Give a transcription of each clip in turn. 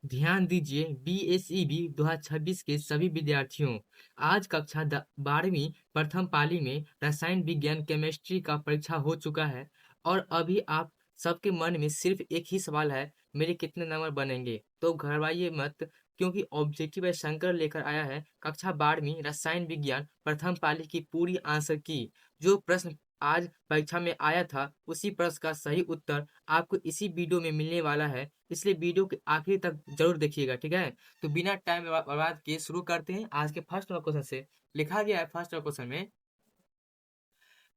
ध्यान दीजिए बीएसईबी 2026 के सभी विद्यार्थियों। आज कक्षा 12वीं प्रथम पाली में रसायन विज्ञान केमिस्ट्री का परीक्षा हो चुका है और अभी आप सबके मन में सिर्फ एक ही सवाल है, मेरे कितने नंबर बनेंगे। तो घबराइए मत, क्योंकि ऑब्जेक्टिव शंकर लेकर आया है कक्षा 12वीं रसायन विज्ञान प्रथम पाली की पूरी आंसर की। जो प्रश्न आज परीक्षा में आया था उसी प्रश्न का सही उत्तर आपको इसी वीडियो में मिलने वाला है, इसलिए वीडियो के आखिर तक जरूर देखिएगा, ठीक है। तो बिना टाइम बर्बाद किए शुरू करते हैं आज के फर्स्ट क्वेश्चन से। लिखा गया है फर्स्ट क्वेश्चन में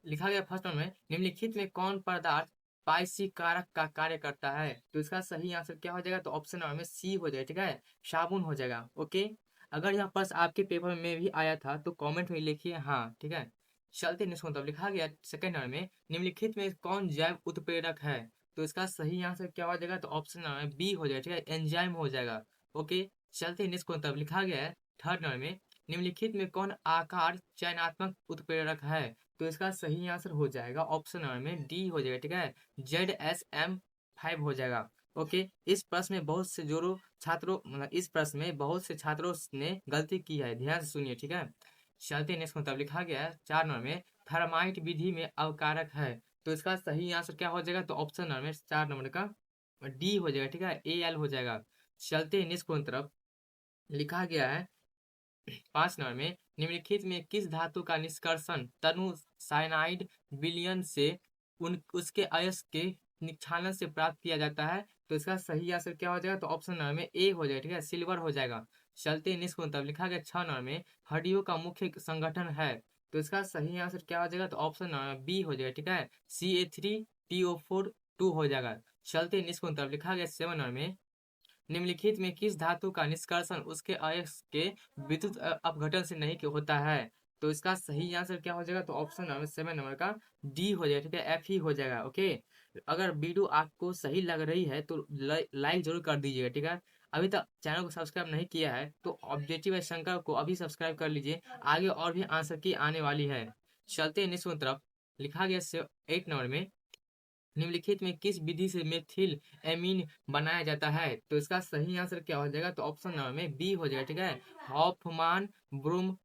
लिखा गया फर्स्ट में निम्नलिखित में कौन पदार्थ पाइसी कारक का कार्य करता है। तो इसका सही आंसर क्या हो जाएगा, तो ऑप्शन नंबर में सी हो जाएगा, ठीक है, साबुन हो जाएगा। ओके, अगर यह प्रश्न आपके पेपर में भी आया था तो कमेंट में लिखिए हाँ, ठीक है। चलते निष्कर्ष तब लिखा गया सेकंड नंबर में निम्नलिखित में कौन जैव उत्प्रेरक है। तो इसका सही आंसर क्या हो जाएगा, तो ऑप्शन नंबर बी हो जाएगा, ठीक है, एंजाइम हो जाएगा। ओके, चलते निष्कर्ष तब लिखा गया है थर्ड नंबर में निम्नलिखित में कौन आकार चयनात्मक उत्प्रेरक है। तो इसका सही आंसर हो जाएगा ऑप्शन नंबर में डी हो जाएगा, ठीक है, ZSM5 हो जाएगा। ओके, इस प्रश्न में बहुत से जोरों छात्रों मतलब इस प्रश्न में बहुत से छात्रों ने गलती की है, ध्यान से सुनिए, ठीक है। चलते नेक्स्ट मतलब लिखा गया है चार नंबर में थर्माइट विधि में अवकारक है। तो इसका सही आंसर क्या हो जाएगा, तो ऑप्शन नंबर में चार नंबर का डी हो जाएगा, ठीक है, AL हो जाएगा। चलते नेक्स्ट तरफ लिखा गया है पांच नंबर में निम्नलिखित में किस धातु का निष्कर्षण तनु साइनाइड विलयन से उसके अयस्क के निक्षालन से प्राप्त किया जाता है। तो इसका सही आंसर क्या हो जाएगा, तो ऑप्शन नंबर में ए हो जाएगा, ठीक है, सिल्वर हो जाएगा। चलते निष्ठ तब लिखा गया छह नंबर में हड्डियों का मुख्य संगठन है। तो इसका सही आंसर क्या हो जाएगा, तो ऑप्शन नंबर बी हो जाएगा, ठीक है, CA3PO4 2 हो जाएगा। चलते निष्ठ तब लिखा गया सेवन नंबर में निम्नलिखित में किस धातु का निष्कर्षण उसके अयस्क के विद्युत अपघटन से नहीं होता है। तो इसका सही आंसर क्या हो जाएगा, तो ऑप्शन नंबर सेवन नंबर का डी हो जाएगा, ठीक है, F ही हो जाएगा। ओके, अगर वीडियो आपको सही लग रही है तो लाइक जरूर कर दीजिएगा, ठीक है। अभी तक चैनल को सब्सक्राइब नहीं किया है तो ऑब्जेक्टिव शंकर को अभी सब्सक्राइब कर लीजिए, आगे और भी आंसर की आने वाली है। चलते हैं निष्ठ तरफ लिखा गया 8 नंबर में निम्नलिखित में किस विधि से मेथिल एमीन बनाया जाता है। तो इसका सही आंसर क्या हो जाएगा, तो ऑप्शन नंबर में बी हो जाएगा, ठीक है, हॉफमान ब्रूम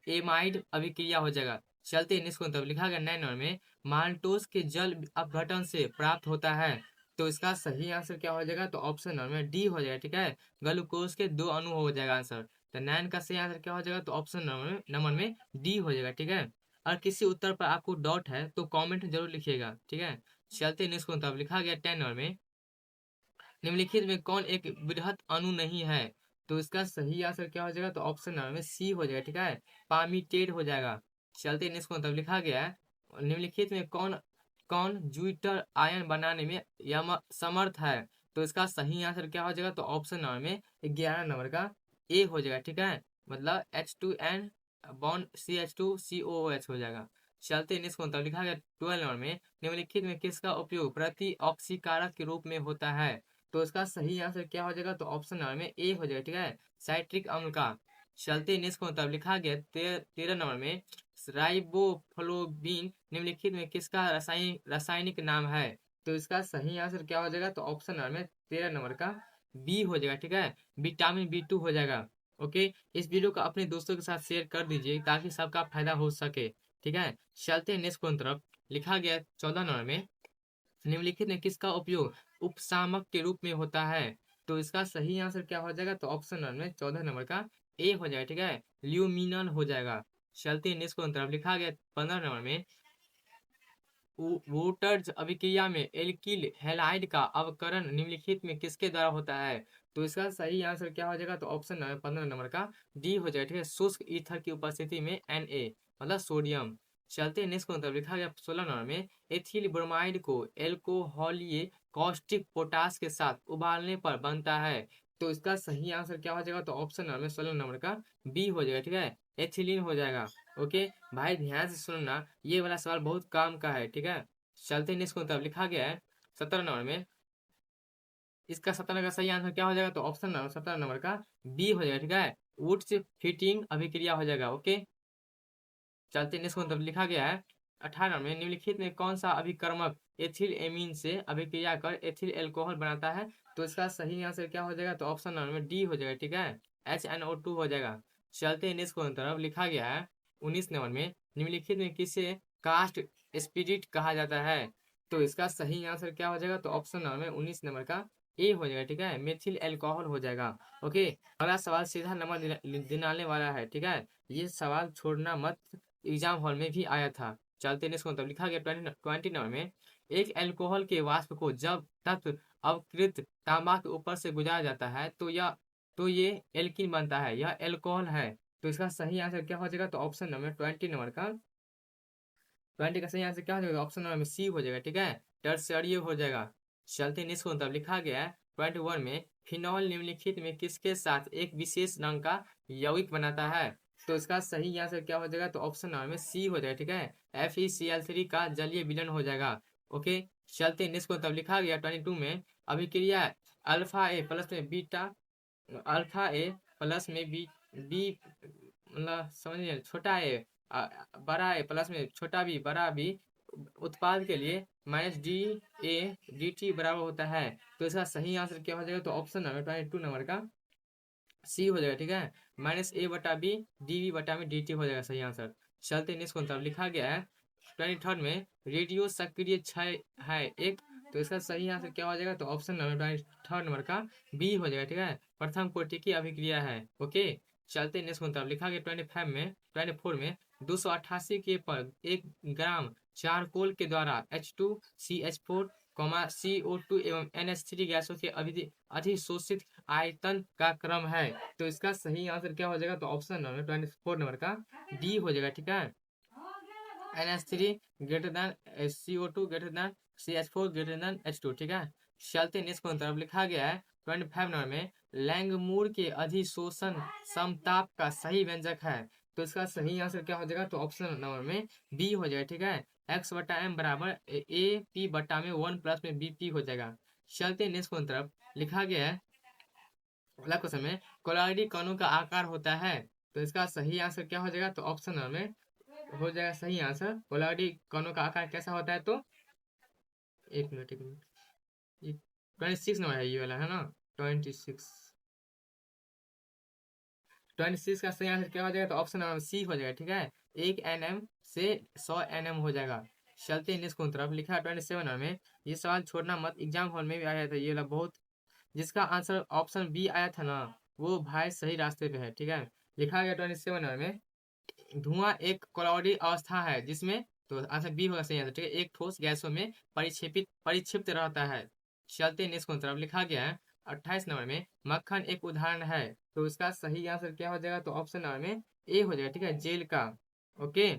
एमाइड अभिक्रिया हो जाएगा। चलते निष्कर्ष तब लिखा गया 9 नंबर में माल्टोस के जल अपघटन से प्राप्त होता है। तो इसका सही आंसर क्या हो जाएगा, तो ऑप्शन नंबर में डी हो जाएगा, ठीक है, ग्लूकोज के 2 अणु हो जाएगा आंसर। तो 9 का सही आंसर क्या हो जाएगा, तो ऑप्शन नंबर में डी हो जाएगा, ठीक है। और किसी उत्तर पर आपको डाउट है तो कमेंट जरूर लिखिएगा, ठीक है। चलते निष्ठ तब लिखा गया 10 नंबर में निम्नलिखित में कौन एक बृहत अणु नहीं है। तो इसका सही आंसर क्या हो जाएगा, तो ऑप्शन नंबर में सी हो जाएगा, ठीक है, पामीटेड हो जाएगा। चलते निष्ठ तब लिखा गया है निम्नलिखित में कौन कौन ज्यूटर आयन बनाने में समर्थ है। तो इसका सही आंसर क्या हो जाएगा, तो ऑप्शन नंबर में 11 नंबर का ए हो जाएगा, ठीक है, मतलब H2N बॉन्ड CH2COOH हो जाएगा। चलते निष्ठ तब लिखा गया 12 नंबर में निम्नलिखित में किसका उपयोग प्रति ऑक्सीकारक के रूप में होता है। तो इसका सही आंसर क्या हो जाएगा, तो ऑप्शन नंबर में ए हो जाएगा, ठीक है, साइट्रिक अम्ल का। चलते नेक्स्ट को तब लिखा गया 13 नंबर में राइबोफ्लोविन निम्नलिखित में किसका रासायनिक नाम है। तो इसका सही आंसर क्या हो जाएगा, तो ऑप्शन नंबर में 13 नंबर का बी हो जाएगा, ठीक है, विटामिन B2 हो जाएगा। ओके, इस वीडियो को अपने दोस्तों के साथ शेयर कर दीजिए ताकि सबका फायदा हो सके, ठीक है। चलते हैं नेक्स्ट की तरफ लिखा गया 14 नंबर में निम्नलिखित में किसका उपयोग उपशामक के रूप में होता है। तो इसका सही आंसर क्या हो जाएगा, तो ऑप्शन नंबर में 14 नंबर का ए हो जाएगा, ठीक है, ल्यूमिनल हो जाएगा। चलते हैं नेक्स्ट तरफ लिखा गया 15 नंबर में वोटर्स अभिक्रिया में एल्किल हैलाइड का अवकरण निम्नलिखित में किसके द्वारा होता है। तो इसका सही आंसर क्या हो जाएगा, तो ऑप्शन नंबर 15 नंबर का डी हो जाएगा, ठीक है, शुष्क ईथर की उपस्थिति में Na मतलब सोडियम। चलते हैं नेक्स्ट तरफ लिखा गया 16 नंबर में एथिल ब्रोमाइड को एल्कोहलीय कॉस्टिक पोटास के साथ उबालने पर बनता है। तो इसका सही आंसर क्या हो जाएगा, तो ऑप्शन नंबर 16 नंबर का बी हो जाएगा, ठीक है, एथिलीन हो जाएगा। ओके भाई, ध्यान से सुनना, ये वाला सवाल बहुत काम का है, ठीक है। चलते हैं इसको तब लिखा गया है 17 नंबर में इसका 17 का सही आंसर क्या हो जाएगा, तो ऑप्शन नंबर 17 नंबर का बी हो जाएगा, ठीक है, वुड्स फिटिंग अभिक्रिया हो जाएगा। ओके, चलते हैं इसको तब लिखा गया है 18 में निम्नलिखित में कौन सा अभिकर्मक एथिल एमीन से अभिक्रिया कर एथिल अल्कोहल बनाता है? तो इसका सही आंसर क्या हो जाएगा? तो ऑप्शन नंबर में डी हो जाएगा, ठीक है, HNO2 हो जाएगा। चलते हैं नेक्स्ट क्वेश्चन तरफ। लिखा गया है 19 नंबर में, निम्नलिखित में किसे कास्ट स्पिरिट कहा जाता है? तो इसका सही आंसर क्या हो जाएगा? तो ऑप्शन नंबर में 19 नंबर का ए हो जाएगा, ठीक है, मेथिल अल्कोहल हो जाएगा। ओके, अगला सवाल सीधा नंबर दिलाने वाला है, ठीक है, ये सवाल छोड़ना मत, एग्जाम हॉल में भी आया था। चलते नेक्स्ट मतलब लिखा गया 20 नंबर में, एक अल्कोहल के वाष्प को जब तत्व अवकृत तांबा के ऊपर से गुजारा जाता है तो ये एल्कीन बनता है, यह अल्कोहल है। तो इसका सही आंसर क्या हो जाएगा? तो ऑप्शन नंबर 20 नंबर का 20 का सही आंसर क्या हो जाएगा? ऑप्शन नंबर में सी हो जाएगा, ठीक है, टर्सरी हो जाएगा। चलते नेक्स्ट मतलब लिखा गया है 21 में, फिनॉल निम्नलिखित में किसके साथ एक विशेष रंग का यौगिक बनाता है? तो इसका सही आंसर क्या हो जाएगा? तो ऑप्शन नंबर में सी हो जाएगा, ठीक है, FeCl3 का जलीय विलयन हो जाएगा। ओके, चलते नेक्स्ट मतलब लिखा गया 22 में, अभिक्रिया अल्फा ए प्लस में बीटा अल्फा ए प्लस में बी मतलब समझिए छोटा ए बड़ा ए प्लस में छोटा बी बड़ा बी उत्पाद के लिए -DA/dt बराबर होता है। तो इसका सही आंसर क्या हो जाएगा? तो ऑप्शन नंबर 22 नंबर का सी हो जाएगा, ठीक है, -A/B/dV/dt हो जाएगा सही आंसर। चलते नेक्स्ट कौन सा लिखा गया है 23 में, रेडियो सक्रिय क्षय है एक, तो इसका सही आंसर क्या हो जाएगा? तो ऑप्शन नंबर 23 नंबर का बी हो जाएगा, ठीक है, प्रथम कोटि की अभिक्रिया है। ओके, चलते नेक्स्ट कौन सा लिखा गया 24 में, 288 के पर 1 ग्राम चारकोल के द्वारा H2CH4, CO2 एवं NH3 गैसों के अधिशोषित आयतन का क्रम है। तो इसका सही आंसर क्या हो जाएगा? तो ऑप्शन नंबर 24 नंबर का डी हो जाएगा, ठीक है, NH3 greater than CO2 greater than CH4 greater than H2, ठीक है। चलते नेक्स्ट को तरफ लिखा गया है 25 नंबर में, लैंगमूर के अधिशोषण समताप का सही व्यंजक है। तो इसका सही आंसर क्या हो जाएगा? तो ऑप्शन नंबर में बी हो जाएगा, ठीक है, x/m बराबर AP/में 1 प्लस में BP हो जाएगा। चलते नेक्स्ट को तरफ लिखा गया है अगला क्वेश्चन में, कोलॉइडी कणों का आकार होता है। तो इसका सही आंसर क्या हो जाएगा? तो ऑप्शन नंबर में हो जाएगा सही आंसर, कोलॉइडी कणों का आकार कैसा होता है? तो एक मिनट, ये 26 नंबर है, ये वाला है ना, 26 का सही आंसर क्या हो जाएगा? तो ऑप्शन नंबर सी हो जाएगा, ठीक है, 1 nm से 100 nm हो जाएगा। चलते हैं नेक्स्ट तरफ लिखा है 27 नंबर में, ये सवाल छोड़ना मत, एग्जाम हॉल में भी आया था ये वाला बहुत, जिसका आंसर ऑप्शन बी आया था ना, वो भाई सही रास्ते पे है, ठीक है। लिखा गया 27 नंबर में, धुआं एक क्लाउडी अवस्था है जिसमें, तो आंसर बी होगा सही आंसर, ठीक है, एक ठोस गैसों में परिक्षिप्त रहता है। चलते नेक्स्ट तरफ लिखा गया है 28 नंबर में, मक्खन एक उदाहरण है। तो इसका सही आंसर क्या हो जाएगा? तो ऑप्शन नंबर में ए हो जाएगा, ठीक है, जेल का। ओके,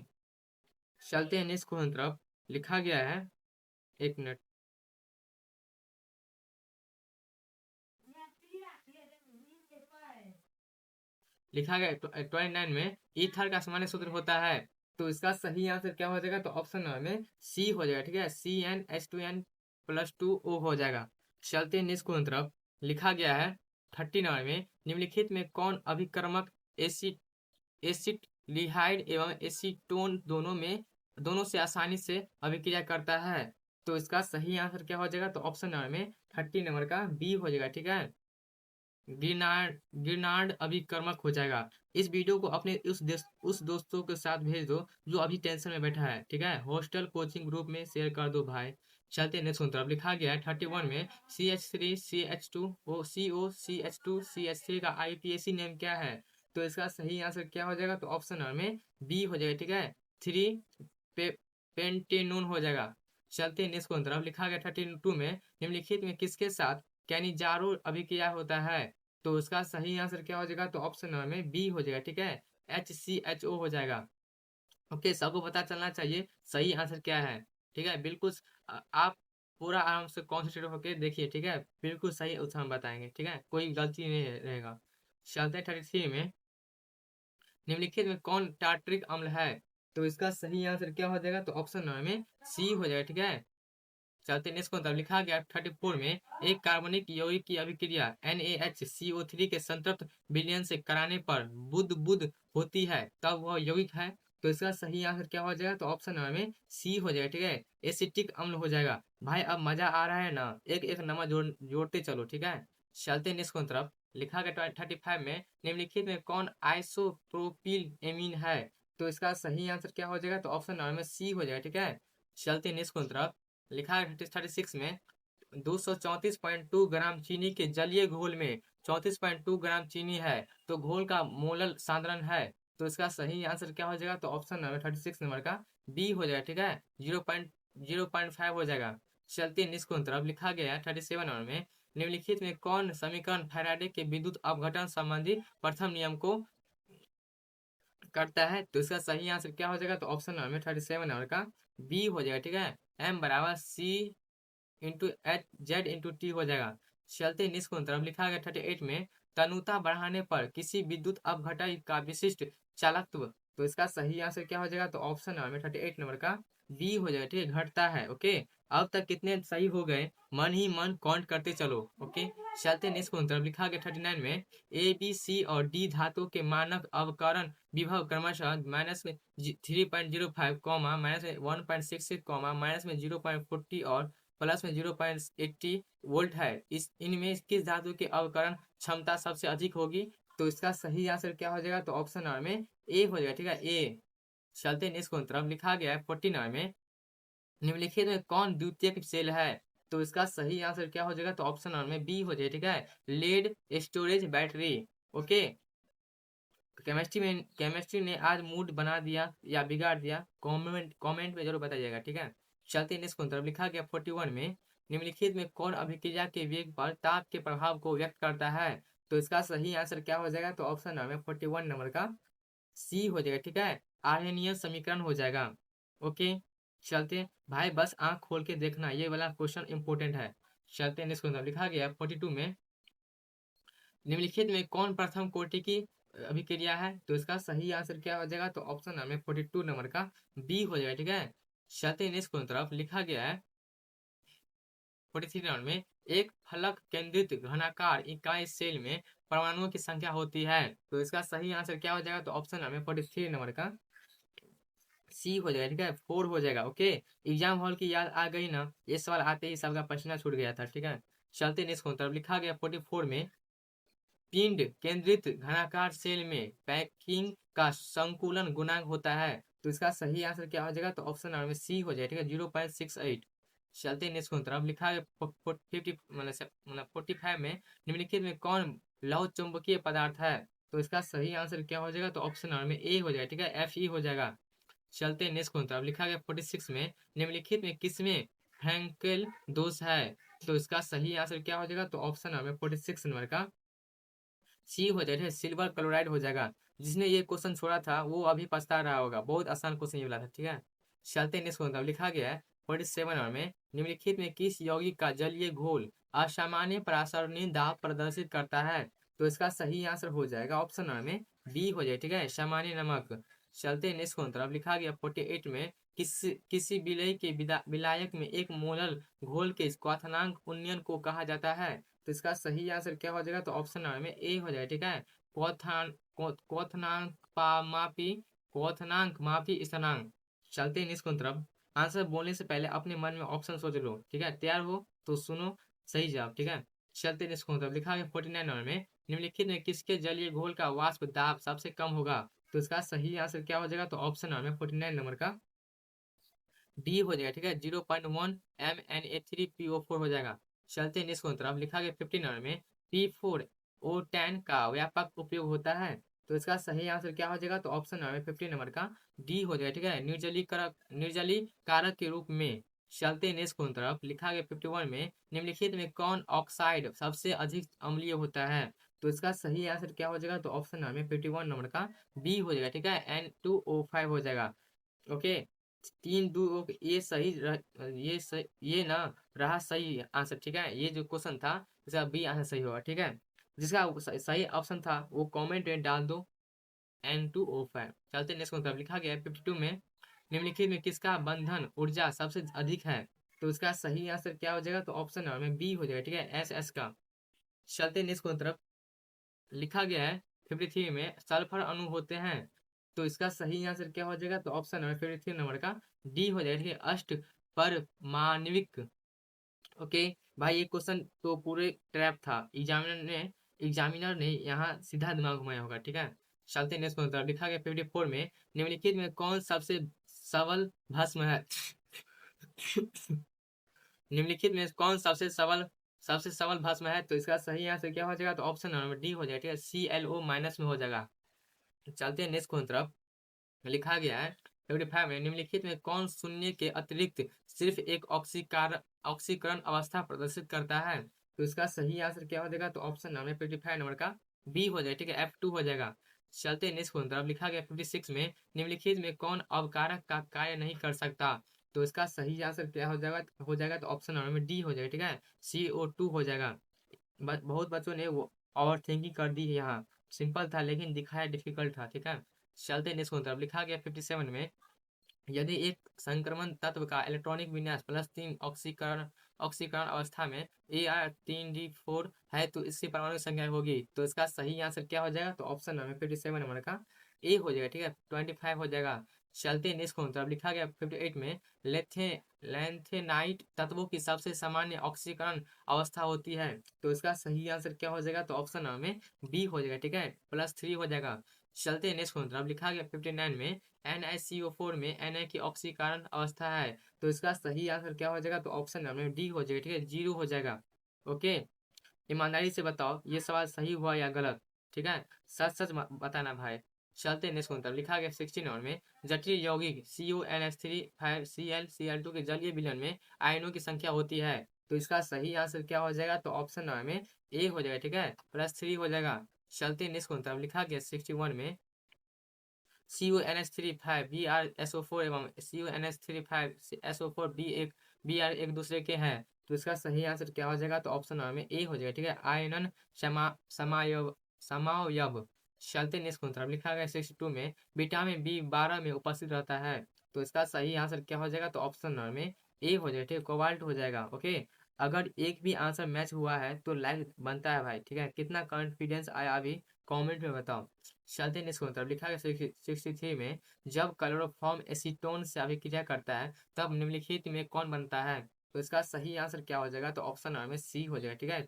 चलते हैं नेक्स्ट तरफ लिखा गया है, एक मिनट, लिखा गया 29 में, ईथर का सामान्य सूत्र होता है। तो इसका सही आंसर क्या हो जाएगा? तो ऑप्शन नंबर में सी हो जाएगा, ठीक है, CnH2n+2O हो जाएगा। चलते हैं नेक्स्ट तरफ लिखा गया है 30 नंबर में, निम्नलिखित में कौन अभिकर्मक एसिड एसिटिल्डिहाइड एवं एसीटोन दोनों से आसानी से अभिक्रिया करता है? तो इसका सही आंसर क्या हो जाएगा? तो ऑप्शन नंबर में 30 नंबर का बी हो जाएगा, ठीक है, गिरनार्ड अभिकर्मक हो जाएगा। इस वीडियो को अपने उस दोस्तों के साथ भेज दो जो अभी टेंशन में बैठा है, ठीक है, हॉस्टल कोचिंग ग्रुप में शेयर कर दो भाई। चलते नेक्स्ट तरफ लिखा गया है 31 में, CH3CH2O COCH2CH3 का IUPAC नेम क्या है? तो इसका सही आंसर क्या हो जाएगा? तो ऑप्शन नंबर में बी हो जाएगा, ठीक है, 3 पेंटेनोन हो जाएगा। चलते नेक्स्ट तरफ लिखा गया 32 में, निम्नलिखित में किसके साथ कैनिजारो अभिक्रिया होता है? तो इसका सही आंसर क्या हो जाएगा? तो ऑप्शन नंबर में बी हो जाएगा, ठीक है, HCHO हो जाएगा। ओके, सबको पता चलना चाहिए सही आंसर क्या है, ठीक है, बिल्कुल आप पूरा आराम से कॉन्सेंट्रेट होकर देखिए, ठीक है, बिल्कुल सही उत्तर हम बताएंगे, ठीक है, कोई गलती नहीं रहेगा। चलते 33 में, निम्नलिखित में कौन टार्ट्रिक अम्ल है? तो इसका सही आंसर क्या हो जाएगा? तो ऑप्शन नंबर में सी हो जाएगा, ठीक है। चलते नेक्स्ट को लिखा गया 34 में, एक कार्बनिक यौगिक की अभिक्रिया NaHCO3 के संतृप्त विलयन से कराने पर बुद बुद होती है, तब वह यौगिक है। तो इसका सही आंसर क्या हो जाएगा? तो ऑप्शन नंबर में सी हो जाएगा, ठीक है। एसिटिक अम्ल हो जाएगा। भाई अब मजा आ रहा है ना, एक एक नंबर जोड़ते चलो, ठीक है। चलते नेक्स्ट की तरफ। लिखा गया 35 में, निम्नलिखित में कौन आइसोप्रोपिल एमीन है? तो इसका सही आंसर क्या हो जाएगा? तो ऑप्शन नंबर में सी हो जाएगा, ठीक है। चलते नेक्स्ट की तरफ। लिखा है 36 में, 234.2 ग्राम चीनी के जलीय घोल में 34.2 ग्राम चीनी है, तो घोल का मोलल सांद्रण है। तो इसका सही आंसर क्या हो जाएगा? तो ऑप्शन नंबर 36 नंबर का बी हो जाएगा, ठीक है। 0.5 हो जाएगा। चलते निष्कोण तरफ। लिखा गया है 37 नंबर में, निम्नलिखित में कौन समीकरण फैराडे के विद्युत अपघटन संबंधी प्रथम नियम को करता है? तो इसका सही आंसर क्या हो जाएगा? तो ऑप्शन नंबर में 37 नंबर का बी हो जाएगा, ठीक है। एम बराबर C into H Z into T हो जाएगा। चलते निष्कोण तरफ। लिखा गया 38 में, तनुता बढ़ाने पर किसी विद्युत अपघटन का विशिष्ट चालकत्व। तो इसका सही आंसर क्या हो जाएगा? तो ऑप्शन नंबर में 38 नंबर का बी हो जाएगा, ठीक है, घटता है। ओके, अब तक कितने सही हो गए? मन ही मन काउंट करते चलो। ओके, चलते निष्कोण तरफ। लिखा गया 39 में, ए बी सी और डी धातु के मानक अवकरण विभव क्रमशः माइनस में 3.05 कॉमा माइनस में 1.66 कॉमा माइनस में 0.40 और प्लस में 0.80 वोल्ट है। इस इनमें किस धातु की अवकरण क्षमता सबसे अधिक होगी? तो इसका सही आंसर क्या हो जाएगा? तो ऑप्शन नंबर में ए हो जाएगा, ठीक है, ए। चलते नेक्स्ट की तरफ। लिखा गया है 49 में, निम्नलिखित में कौन द्वितीयक सेल है? तो इसका सही आंसर क्या हो जाएगा? तो ऑप्शन नंबर में बी हो जाएगा, ठीक है, lead storage battery. Okay, chemistry ने आज मूड बना दिया या बिगाड़ दिया? कमेंट में जरूर बताइएगा, ठीक है। चलते नेक्स्ट की तरफ। लिखा गया 41 में, निम्नलिखित में कौन अभिक्रिया के वेग पर ताप के प्रभाव को व्यक्त करता है? तो इसका सही आंसर क्या हो जाएगा? तो ऑप्शन नंबर में 41 नंबर का सी हो जाएगा, ठीक है, आर्यनीय समीकरण हो जाएगा। ओके, चलते भाई, बस आंख खोल के देखना, ये वाला क्वेश्चन इंपॉर्टेंट है। चलते नेक्स्ट की तरफ। लिखा गया 42 में, निम्नलिखित में कौन प्रथम कोटि की अभिक्रिया है? तो इसका सही आंसर क्या हो जाएगा? तो ऑप्शन नंबर 42 नंबर का बी हो जाएगा, ठीक है। चलते नेक्स्ट की तरफ। लिखा गया है 43 नंबर में, एक फलक केंद्रित घनाकार इकाई सेल में परमाणुओं की संख्या होती है। तो इसका सही आंसर क्या हो जाएगा? तो ऑप्शन नंबर 43 नंबर का सी हो जाएगा, ठीक है, 4 हो जाएगा। ओके, एग्जाम हॉल की याद आ गई ना, ये सवाल आते ही सबका पसीना छूट गया था, ठीक है। चलते नेक्स्ट की तरफ। लिखा गया 44 में, पिंड केंद्रित घनाकार सेल में पैकिंग का संकुलन गुणांक होता है। तो इसका सही आंसर क्या हो जाएगा? तो ऑप्शन नंबर में सी हो जाएगा, ठीक है, 0.68। चलते नेक्स्ट की तरफ। लिखा है 50 मतलब 45 में, निम्नलिखित में कौन लौह चुंबकीय पदार्थ है? तो इसका सही आंसर क्या हो जाएगा? तो ऑप्शन नंबर में ए हो जाएगा, ठीक है, एफ ई हो जाएगा। चलते नेक्स्ट की तरफ। लिखा गया 46 में, निम्नलिखित में किसमें फ्रैंकेल दोष है? तो इसका सही आंसर क्या हो जाएगा? तो ऑप्शन नंबर 46 नंबर का सी हो जाएगा, सिल्वर क्लोराइड हो जाएगा। जिसने ये क्वेश्चन छोड़ा था वो अभी पछता रहा होगा, बहुत आसान क्वेश्चन ये वाला था, ठीक है। चलते नेक्स्ट क्वेश्चन। लिखा गया है 47 नंबर में, निम्नलिखित में किस यौगिक का जलीय घोल असामान्य परासरणी दाब प्रदर्शित करता है? तो इसका सही आंसर हो जाएगा ऑप्शन नंबर में बी हो जाएगा, ठीक है, सामान्य नमक। चलते नेक्स्ट क्वेश्चन। लिखा गया 48 में, किसी विलय के विलायक में एक मोलल घोल के क्वथनांक उन्नयन को कहा जाता है? तो इसका सही आंसर क्या हो जाएगा? तो ऑप्शन नंबर में ए हो जाएगा, ठीक है, क्वथनांक मापी, क्वथनांक मापी स्थिरांक। चलते हैं इसको तरफ। आंसर बोलने से पहले अपने मन में ऑप्शन सोच लो, ठीक है, तैयार हो तो सुनो सही जवाब, ठीक है। चलते हैं इसको तरफ। लिखा है 49 नंबर में, निम्नलिखित में किसके जलीय घोल का वाष्प दाब सबसे कम होगा? तो इसका सही आंसर क्या हो जाएगा? तो ऑप्शन नंबर में 49 नंबर का डी हो जाएगा, ठीक है, 0.1 MnA3PO4 हो जाएगा। चलते हैं इसको तरफ। लिखा गया 50 नंबर में, P4O10 का व्यापक उपयोग होता है। तो इसका सही आंसर क्या हो जाएगा? तो ऑप्शन नंबर 50 नंबर का डी हो जाएगा, ठीक है, निर्जलीकारक के रूप में। चलते हैं इसको तरफ। लिखा गया 51 में, निम्नलिखित में कौन ऑक्साइड सबसे अधिक अम्लीय होता है? तो इसका सही आंसर क्या हो जाएगा? तो ऑप्शन नंबर 51 नंबर का बी हो जाएगा, ठीक है, N2O5 हो जाएगा। ओके, 3 2 ये ना रहा सही आंसर, ठीक है। ये जो क्वेश्चन था इसका बी आंसर सही होगा, ठीक है। जिसका सही ऑप्शन था वो कमेंट में डाल दो, N2O5। चलते नेक्स्ट क्वेश्चन। लिखा गया है 52 में, निम्नलिखित में किसका बंधन ऊर्जा सबसे अधिक है? तो इसका सही आंसर क्या हो जाएगा? तो ऑप्शन नंबर में बी हो जाएगा, ठीक है, SS का। चलते नेक्स्ट क्वेश्चन तरफ। लिखा गया है 53 में, सल्फर अणु होते हैं तो इसका सही आंसर क्या हो जाएगा? तो ऑप्शन नंबर 53 नंबर का डी हो जाएगा। ठीक है, अष्ट परमाणविक। ओके भाई, ये क्वेश्चन तो पूरे ट्रैप था। एग्जामिनर ने यहाँ सीधा दिमाग घुमाया होगा। ठीक है, चलते नेक्स्ट क्वेश्चन तरफ। लिखा गया 54 में, निम्नलिखित में कौन सबसे सबल भस्म है? निम्नलिखित में कौन सबसे सबल भस्म है? तो इसका सही आंसर क्या हो जाएगा? तो ऑप्शन नंबर डी हो जाएगा। ठीक है, ClO माइनस में हो जाएगा। चलते हैं नेक्स्ट क्वेश्चन तरफ। लिखा गया है 55 में, निम्नलिखित में कौन शून्य के अतिरिक्त सिर्फ एक ऑक्सीकरण अवस्था प्रदर्शित करता है? तो इसका सही आंसर क्या हो जाएगा? तो ऑप्शन नंबर 55 नंबर का बी हो जाएगा। ठीक है, F2 हो जाएगा। चलते नेक्स्ट क्वेश्चन तरफ। लिखा गया 56 में, निम्नलिखित में कौन अवकारक का कार्य नहीं कर सकता? तो इसका सही आंसर क्या हो जाएगा? तो ऑप्शन नंबर डी हो जाएगा। ठीक है, CO2 हो जाएगा। बहुत बच्चों ने वो ओवर थिंकिंग कर दी है यहाँ। सिंपल था लेकिन दिखाया डिफिकल्ट था। ठीक है, चलते नेक्स्ट क्वेश्चन तरफ। लिखा गया 57 में, यदि एक संक्रमण तत्व का इलेक्ट्रॉनिक विन्यास +3 ऑक्सीकरण ऑक्सीकरण अवस्था में Ar3D4 है तो इसकी परमाणु संख्या होगी? तो इसका सही आंसर क्या हो जाएगा? तो ऑप्शन नंबर 57 नंबर का ए हो जाएगा। ठीक है, 25 हो जाएगा। चलते नेक्स्ट क्वेश्चन तरफ। लिखा गया 58 में, लेथे लैंथेनाइट तत्वों की सबसे सामान्य ऑक्सीकरण अवस्था होती है? तो इसका सही आंसर क्या हो जाएगा? तो ऑप्शन नंबर में बी हो जाएगा। ठीक है, +3 हो जाएगा। चलते नेक्स्ट क्वेश्चन तरफ। लिखा गया 59 में, NaCO4 में Na की ऑक्सीकरण अवस्था है तो इसका सही आंसर क्या हो जाएगा? तो ऑप्शन नंबर डी हो जाएगा। ठीक है, 0 हो जाएगा। ओके, ईमानदारी से बताओ ये सवाल सही हुआ या गलत? ठीक है, सच सच बताना भाई। चलते नेक्स्ट क्वेश्चन। लिखा गया 69 में, जटिल यौगिक CuNH3 5Cl Cl2 के जलीय विलयन में आयनों की संख्या होती है? तो इसका सही आंसर क्या हो जाएगा? तो ऑप्शन नंबर में ए हो जाएगा। ठीक है, +3 हो जाएगा। चलते नेक्स्ट क्वेश्चन। लिखा गया 61 में, CuNH3 5 BrSO4 एवं CuNH3 5 SO4 Br एक दूसरे के हैं तो इसका सही आंसर क्या हो जाएगा? तो ऑप्शन नंबर में ए हो जाएगा। ठीक है, आयनन समावयव। चलते नेक्स्ट क्वेश्चन। लिखा गया 62 में, विटामिन B12 में उपस्थित रहता है तो इसका सही आंसर क्या हो जाएगा? तो ऑप्शन नंबर में ए हो जाएगा। ठीक है, कोबाल्ट हो जाएगा। ओके, अगर एक भी आंसर मैच हुआ है तो लाइक बनता है भाई। ठीक है, कितना कॉन्फिडेंस आया अभी कमेंट में बताओ। चलते नेक्स्ट क्वेश्चन। लिखा गया 63 में, जब क्लोरोफॉर्म एसीटोन से अभिक्रिया करता है तब निम्नलिखित में कौन बनता है? तो इसका सही आंसर क्या हो जाएगा? तो ऑप्शन नंबर में सी हो जाएगा। ठीक है,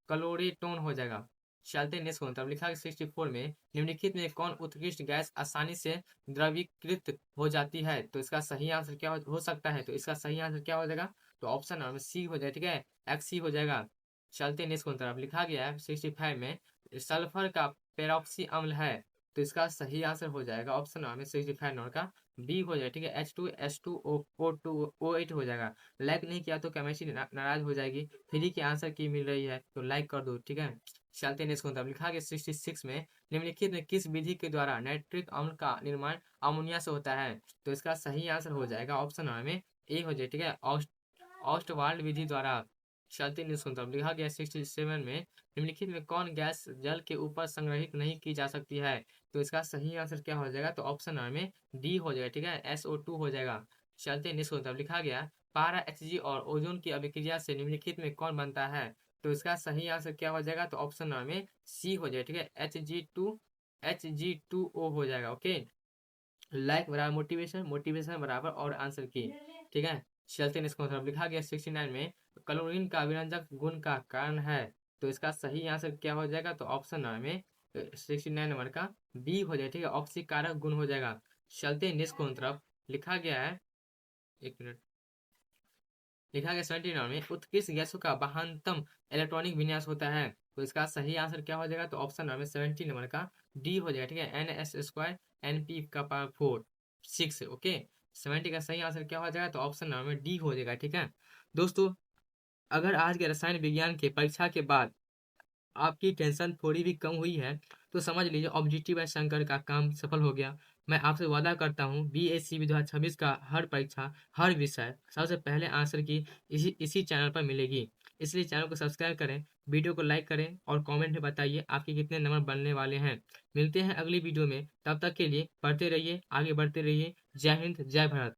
क्लोरेटोन हो जाएगा। चलते नेक्स्ट क्वेश्चन। लिखा गया 64 में, निम्नलिखित में कौन उत्कृष्ट गैस आसानी से द्रवीकृत हो जाती है? तो इसका सही आंसर क्या हो सकता है? तो इसका सही आंसर क्या हो जाएगा? तो ऑप्शन नंबर सी हो जाएगा। ठीक है, एक्सी हो जाएगा। चलते नेक्स्ट क्वेश्चन। लिखा गया है 65 में, सल्फर का पेरोक्सी अम्ल है तो इसका सही आंसर हो जाएगा ऑप्शन नंबर 65 नंबर का बी हो जाएगा। ठीक है, H2SO2O8 हो जाएगा। लाइक नहीं किया तो केमिस्ट्री नाराज हो जाएगी। फ्री के आंसर की मिल रही है तो लाइक कर दो। ठीक है, चलते नेक्स्ट क्वेश्चन। लिखा गया 66 में, निम्नलिखित में किस विधि के द्वारा नाइट्रिक अम्ल का निर्माण अमोनिया से होता है? तो इसका सही आंसर हो जाएगा ऑप्शन नंबर में ए हो जाएगा। ठीक है, ऑस्टवाल्ड विधि द्वारा। चलते नेक्स्ट क्वेश्चन। लिखा गया 67 में, निम्नलिखित में कौन गैस जल के ऊपर संग्रहित नहीं की जा सकती है? तो इसका सही आंसर क्या हो जाएगा? तो ऑप्शन नंबर में डी हो जाएगा। ठीक है, SO2 हो जाएगा। चलते नेक्स्ट क्वेश्चन। लिखा गया पारा Hg और ओजोन की अभिक्रिया से निम्नलिखित में कौन बनता है? तो इसका सही आंसर क्या हो जाएगा? तो ऑप्शन नंबर में सी हो जाएगा। ठीक है, Hg2O हो जाएगा। ओके, लाइक बराबर मोटिवेशन, मोटिवेशन बराबर और आंसर की। ठीक है, चलते नेक्स्ट क्वेश्चन। लिखा गया 69 में, क्लोरीन का विरंजक गुण का कारण है तो इसका सही आंसर क्या हो जाएगा? तो ऑप्शन नंबर में 69 नंबर का बी हो जाएगा। ठीक है, ऑक्सीकारक गुण हो जाएगा। चलते नेक्स्ट क्वेश्चन तरफ। लिखा गया है, एक मिनट। लिखा गया 79 में, उत्कृष्ट गैसों का वाहनतम इलेक्ट्रॉनिक विन्यास होता है तो इसका सही आंसर क्या हो जाएगा? तो ऑप्शन नंबर 70 नंबर का डी हो जाएगा। ठीक है, NS2 NP का पावर 4 6। ओके, 70 का सही आंसर क्या हो जाएगा? तो ऑप्शन नंबर डी हो जाएगा। ठीक है दोस्तों, अगर आज के रसायन विज्ञान के परीक्षा के बाद आपकी टेंशन थोड़ी भी कम हुई है तो समझ लीजिए ऑब्जेक्टिव बाय शंकर का काम सफल हो गया। मैं आपसे वादा करता हूँ BSc 2026 का हर परीक्षा, हर विषय सबसे पहले आंसर की इसी चैनल पर मिलेगी। इसलिए चैनल को सब्सक्राइब करें, वीडियो को लाइक करें और कमेंट में बताइए आपके कितने नंबर बनने वाले हैं। मिलते हैं अगली वीडियो में, तब तक के लिए पढ़ते रहिए, आगे बढ़ते रहिए। जय हिंद, जय भारत।